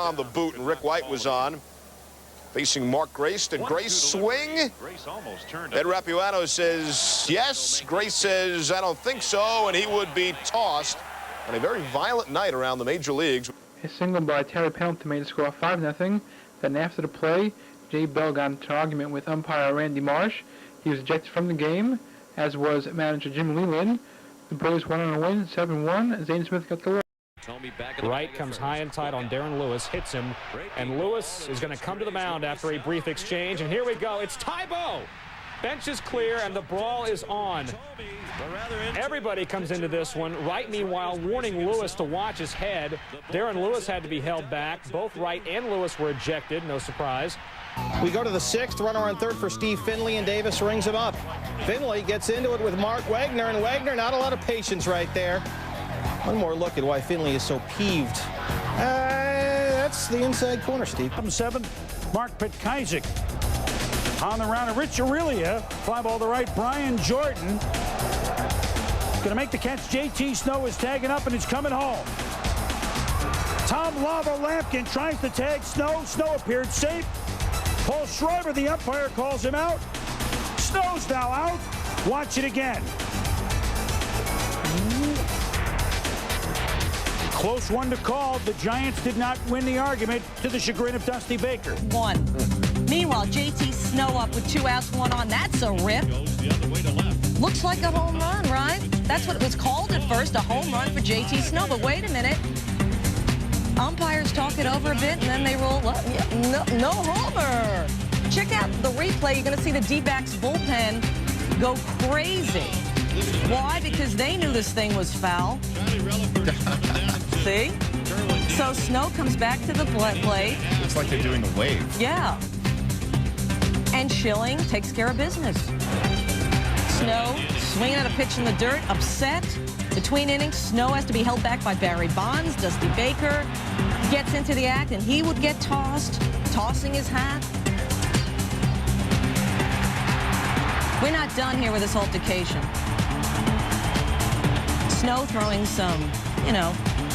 on the boot, and Rick White was on. Facing Mark Grace. Did Grace swing? Ed Rapuano says yes. Grace says I don't think so, and he would be tossed on a very violent night around the major leagues. A single by Terry Pendleton made the score 5-0. Then after the play, Jay Bell got into an argument with umpire Randy Marsh. He was ejected from the game, as was manager Jim Leland. The Braves went on a win, 7-1. Zane Smith got the win. Wright comes high and tight on Darren Lewis, hits him, and Lewis is going to come to the mound after a brief exchange, and here we go. It's Tybo. Bench is clear, and the brawl is on. Everybody comes into this one. Wright, meanwhile, warning Lewis to watch his head. Darren Lewis had to be held back. Both Wright and Lewis were ejected, no surprise. We go to the 6th, runner on 3rd for Steve Finley, and Davis rings him up. Finley gets into it with Mark Wagner, and Wagner, not a lot of patience right there. One more look at why Finley is so peeved. That's the inside corner, Steve. 7th, Mark Pitkazik. On the round of Rich Aurelia, fly ball to right, Brian Jordan. Gonna make the catch. JT Snow is tagging up and he's coming home. Tom Lava Lampkin tries to tag Snow. Snow appeared safe. Paul Schreiber, the umpire, calls him out. Snow's now out. Watch it again. Close one to call. The Giants did not win the argument, to the chagrin of Dusty Baker. 1. Meanwhile, JT Snow up with 2 outs, 1 on. That's a rip. Looks like a home run, right? That's what it was called at first, a home run for JT Snow. But wait a minute. Umpires talk it over a bit, and then they roll up. No homer. Check out the replay. You're going to see the D-backs bullpen go crazy. Why? Because they knew this thing was foul. See? So Snow comes back to the plate. Looks like they're doing the wave. Yeah. And Schilling takes care of business. Snow swinging at a pitch in the dirt, upset. Between innings, Snow has to be held back by Barry Bonds. Dusty Baker gets into the act, and he would get tossed, tossing his hat. We're not done here with this altercation. Snow throwing some,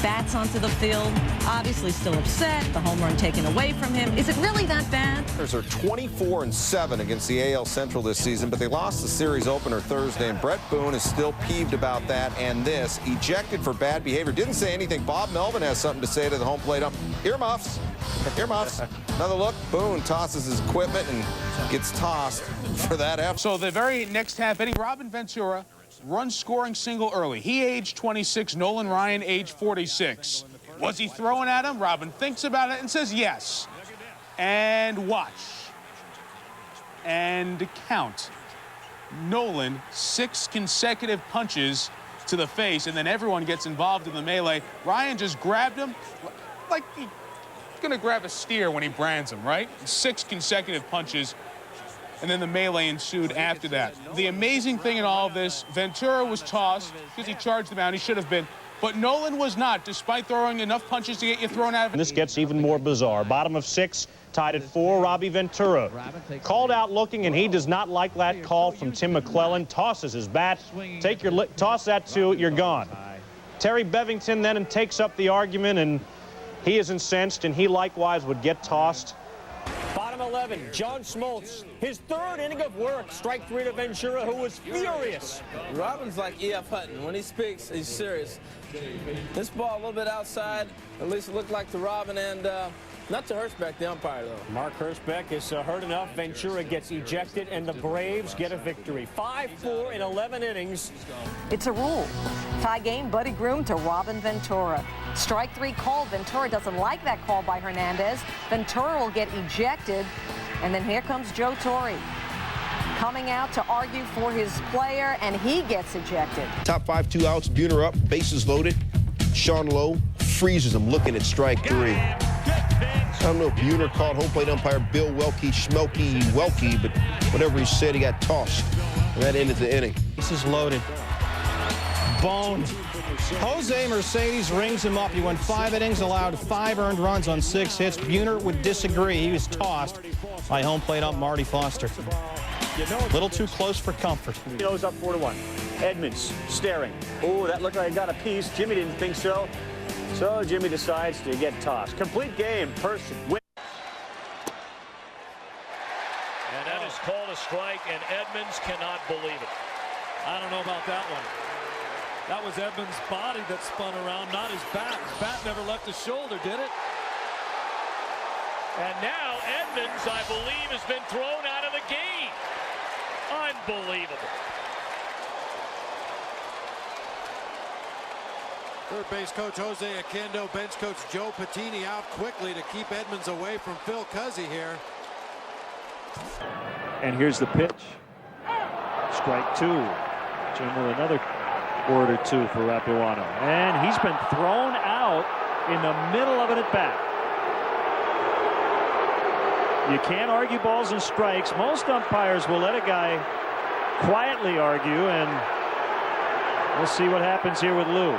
bats onto the field. Obviously still upset. The home run taken away from him. Is it really that bad? They're 24-7 against the AL Central this season, but they lost the series opener Thursday, and Brett Boone is still peeved about that. And this, ejected for bad behavior. Didn't say anything. Bob Melvin has something to say to the home plate ump. Earmuffs. Earmuffs. Another look. Boone tosses his equipment and gets tossed for that effort. So the very next half inning, Robin Ventura, run-scoring single early. He aged 26, Nolan Ryan aged 46. Was he throwing at him? Robin thinks about it and says yes. And watch. And count. Nolan, 6 consecutive punches to the face, and then everyone gets involved in the melee. Ryan just grabbed him like he's gonna grab a steer when he brands him, right? 6 consecutive punches. And then the melee ensued after that. The amazing thing in all of this, Ventura was tossed because he charged the mound. He should have been. But Nolan was not, despite throwing enough punches to get you thrown out of it. This gets even more bizarre. Bottom of 6, tied at 4, Robbie Ventura. Called out looking, and he does not like that call from Tim McClellan. Tosses his bat. Toss that to, you're gone. Terry Bevington then takes up the argument, and he is incensed, and he likewise would get tossed. Bottom 11, John Smoltz, his 3rd inning of work. Strike 3 to Ventura, who was furious. Robin's like E.F. Hutton. When he speaks, he's serious. This ball a little bit outside. At least it looked like to Robin, and not to Hirschbeck, the umpire, though. Mark Hirschbeck is hurt enough. Ventura gets ejected, and the Braves get a victory. 5-4 in 11 innings. It's a rule. Tie game, Buddy Groom to Robin Ventura. Strike 3 called. Ventura doesn't like that call by Hernandez. Ventura will get ejected. And then here comes Joe Torre coming out to argue for his player, and he gets ejected. Top 5, 2 outs, Buhner up, bases loaded. Sean Lowe freezes him looking at strike 3. I don't know if Buhner called home plate umpire Bill Welke, but whatever he said, he got tossed. And that ended the inning. This is loaded. Bone. Jose Mercedes rings him up. He went 5 innings, allowed 5 earned runs on 6 hits. Buhner would disagree. He was tossed by home plate ump Marty Foster. A little too close for comfort. He goes up 4-1. Edmonds staring. Oh, that looked like I got a piece. Jimmy didn't think so. So Jimmy decides to get tossed. Complete game. Person win. And that is called a strike, and Edmonds cannot believe it. I don't know about that one. That was Edmonds' body that spun around, not his bat. His bat never left his shoulder, did it? And now Edmonds, I believe, has been thrown out of the game. Unbelievable. Third base coach Jose Akendo, bench coach Joe Patini out quickly to keep Edmonds away from Phil Cuzzy here. And here's the pitch. Strike two. Jim with another word or two for Rapuano. And he's been thrown out in the middle of an at-bat. You can't argue balls and strikes. Most umpires will let a guy quietly argue, and we'll see what happens here with Lou.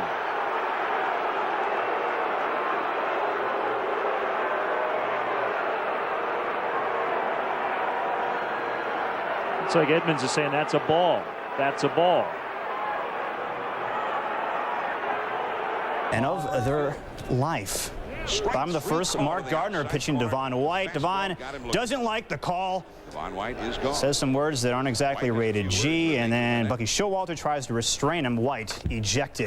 It's like Edmonds is saying, that's a ball. That's a ball. And of their life. Bottom of the first, Mark Gardner pitching Devon White. Devon doesn't like the call. Devon White is gone. Says some words that aren't exactly rated G, and then Bucky Showalter tries to restrain him. White ejected.